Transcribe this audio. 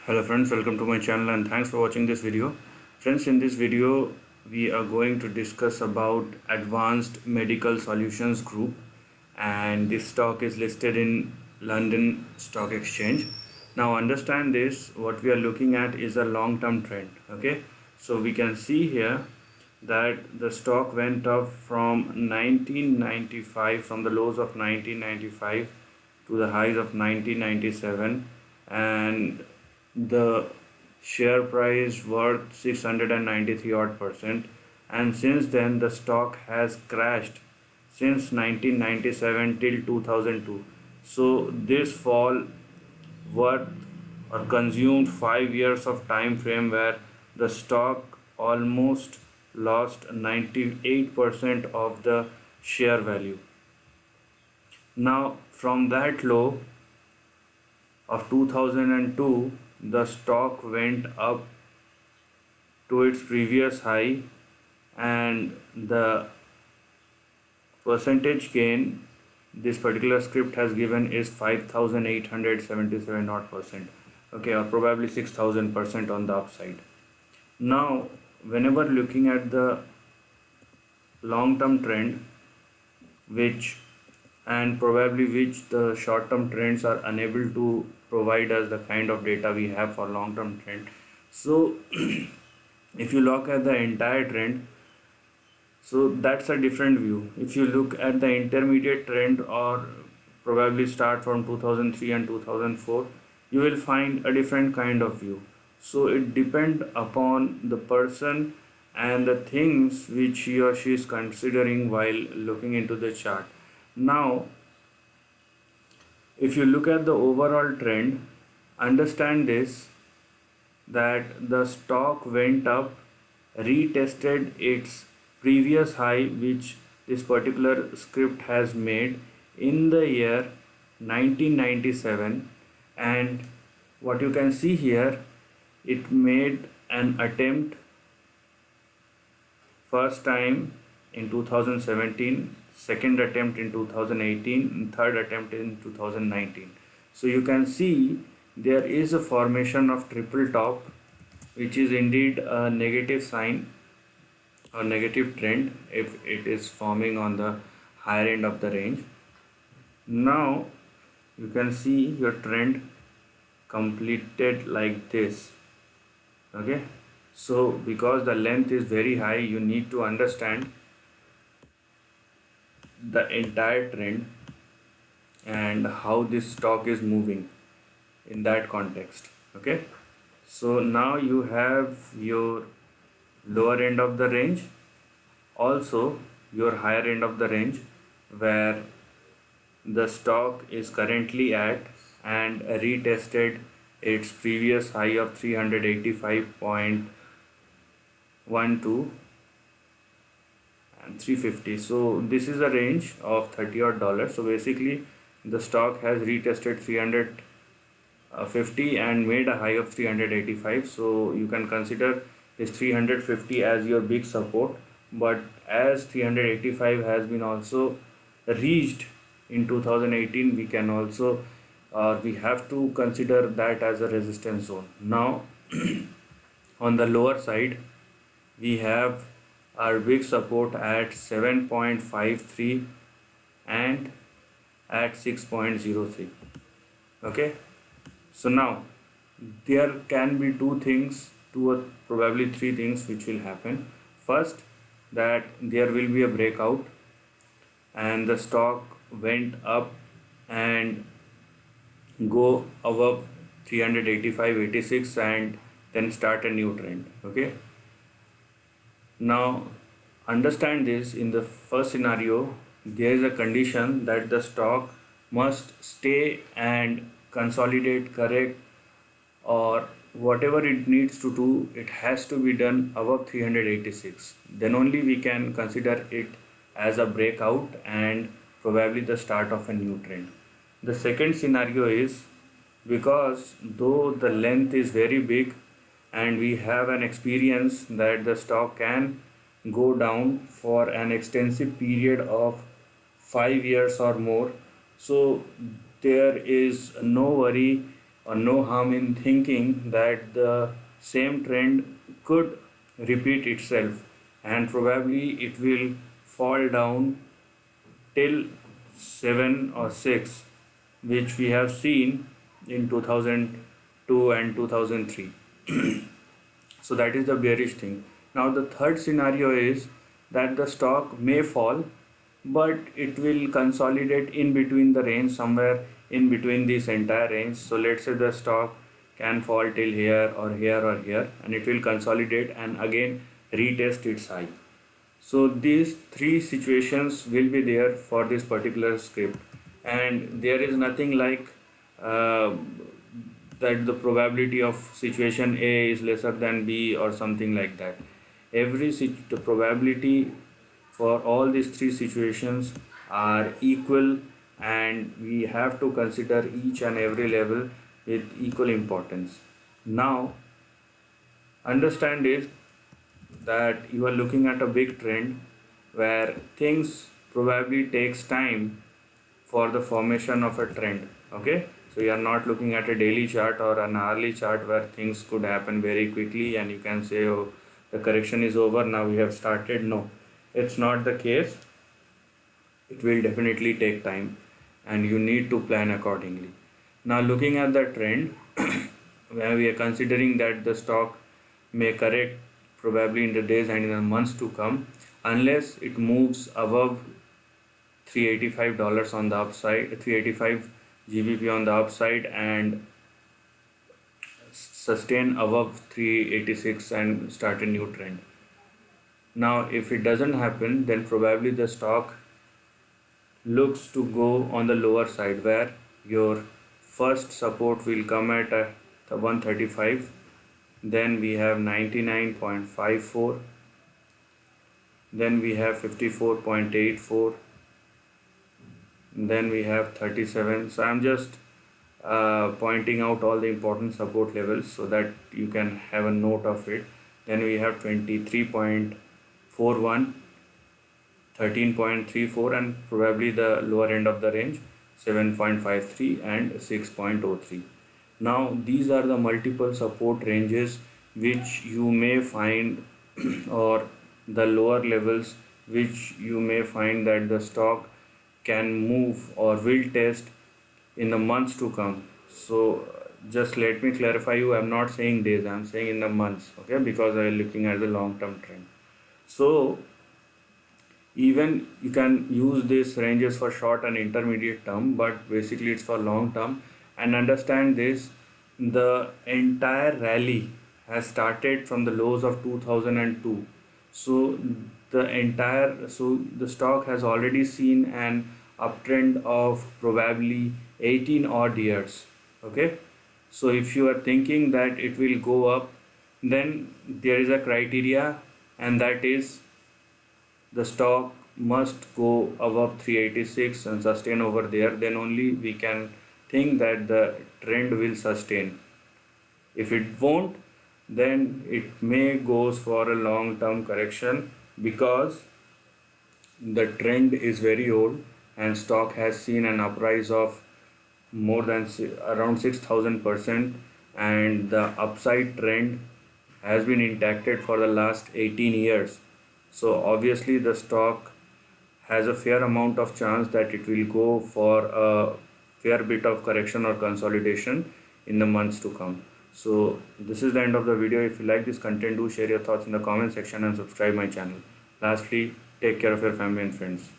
Hello friends, welcome to my channel and thanks for watching this video. Friends, in this video we are going to discuss about Advanced Medical Solutions Group, and this stock is listed in London Stock Exchange. Now understand this, what we are looking at is a long-term trend. Okay, so we can see here that the stock went up from 1995, from the lows of 1995 to the highs of 1997, and the share price worth 693 odd percent, and since then the stock has crashed since 1997 till 2002. So this fall worth or consumed 5 years of time frame where the stock almost lost 98% of the share value. Now from that low of 2002, the stock went up to its previous high, and the percentage gain this particular script has given is 5877 odd percent. Okay, or probably 6000% on the upside. Now whenever looking at the long term trend, which and probably which the short term trends are unable to provide us the kind of data we have for long term trend. So if you look at the entire trend, so that's a different view. If you look at the intermediate trend, or probably start from 2003 and 2004, you will find a different kind of view. So it depends upon the person and the things which he or she is considering while looking into the chart. Now if you look at the overall trend, understand this, that the stock went up, retested its previous high which this particular script has made in the year 1997, and what you can see here, it made an attempt first time in 2017, second attempt in 2018, and third attempt in 2019. So you can see there is a formation of triple top, which is indeed a negative sign or negative trend if it is forming on the higher end of the range. Now you can see your trend completed like this. Okay, so because the length is very high, you need to understand the entire trend and how this stock is moving in that context. Okay, so now you have your lower end of the range, also your higher end of the range, where the stock is currently at and retested its previous high of 385.12 and 350. So this is a range of 30 odd dollars. So basically the stock has retested 350 and made a high of 385. So you can consider this 350 as your big support, but as 385 has been also reached in 2018, we can also we have to consider that as a resistance zone. Now on the lower side, we have our big support at 7.53 and at 6.03. Okay, so now there can be two or probably three things which will happen. First, that there will be a breakout and the stock went up and go above 385.86 and then start a new trend. Okay, now understand this, in the first scenario there is a condition that the stock must stay and consolidate, correct, or whatever it needs to do, it has to be done above 386. Then only we can consider it as a breakout and probably the start of a new trend. The second scenario is, because though the length is very big and we have an experience that the stock can go down for an extensive period of 5 years or more, so there is no worry or no harm in thinking that the same trend could repeat itself, and probably it will fall down till 7 or 6, which we have seen in 2002 and 2003. So that is the bearish thing. Now the third scenario is that the stock may fall, but it will consolidate in between the range, somewhere in between this entire range. So let's say the stock can fall till here or here or here, and it will consolidate and again retest its high. So these three situations will be there for this particular script, and there is nothing like uh, that the probability of situation A is lesser than B or something like that. The probability for all these three situations are equal, and we have to consider each and every level with equal importance. Now understand is that you are looking at a big trend where things probably takes time for the formation of a trend. Okay, so you are not looking at a daily chart or an hourly chart where things could happen very quickly and you can say, oh, the correction is over, now we have started. No, it's not the case. It will definitely take time and you need to plan accordingly. Now looking at the trend where we are considering that the stock may correct probably in the days and in the months to come, unless it moves above $385 on the upside, 385 GBP on the upside, and sustain above 386 and start a new trend. Now if it doesn't happen, then probably the stock looks to go on the lower side, where your first support will come at 135, then we have 99.54, then we have 54.84, then we have 37. So I'm just pointing out all the important support levels so that you can have a note of it. Then we have 23.41, 13.34, and probably the lower end of the range 7.53 and 6.03. Now these are the multiple support ranges which you may find or the lower levels which you may find that the stock can move or will test in the months to come. So just let me clarify you, I'm not saying days, I'm saying in the months, okay, because I'm looking at the long term trend. So even you can use these ranges for short and intermediate term, but basically it's for long term. And understand this, the entire rally has started from the lows of 2002. So the stock has already seen an uptrend of probably 18 odd years. Okay, so if you are thinking that it will go up, then there is a criteria, and that is the stock must go above 386 and sustain over there. Then only we can think that the trend will sustain. If it won't, then it may goes for a long term correction, because the trend is very old and stock has seen an uprise of more than around 6,000%, and the upside trend has been intact for the last 18 years. So obviously the stock has a fair amount of chance that it will go for a fair bit of correction or consolidation in the months to come. So this is the end of the video. If you like this content, do share your thoughts in the comment section and subscribe my channel. Lastly, take care of your family and friends.